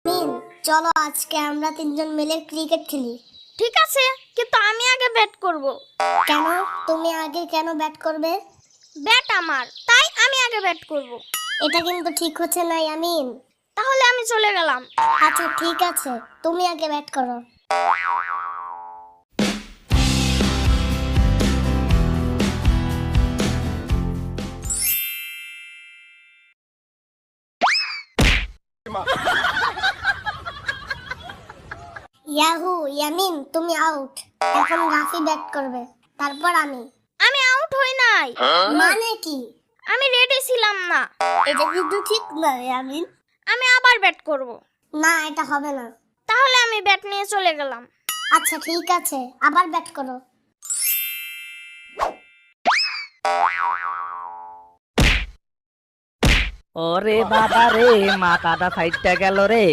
মিন, চলো আজকে আমরা তিনজন মিলে ক্রিকেট খেলি। ঠিক আছে, কিন্তু আমি আগে ব্যাট করব। কেন? তুমি আগে কেন ব্যাট করবে? ব্যাট আমার, তাই আমি আগে ব্যাট করব। এটা কিন্তু ঠিক হচ্ছে না ইয়ামিন। তাহলে আমি চলে গেলাম। আচ্ছা ঠিক আছে, তুমি আগে ব্যাট করো। ইয়াহু, ইয়ামিন তুমি আউট। এখন রাফি ব্যাট করবে, তারপর আমি। আমি আউট হই নাই। মানে কি? আমি রেডি ছিলাম না। এটা কিন্তু ঠিক না ইয়ামিন। আমি আবার ব্যাট করব। না, এটা হবে না। তাহলে আমি ব্যাট নিয়ে চলে গেলাম। আচ্ছা ঠিক আছে, আবার ব্যাট করো। ওরে বাবা রে, মাথাটা ফাইটটা গেল রে।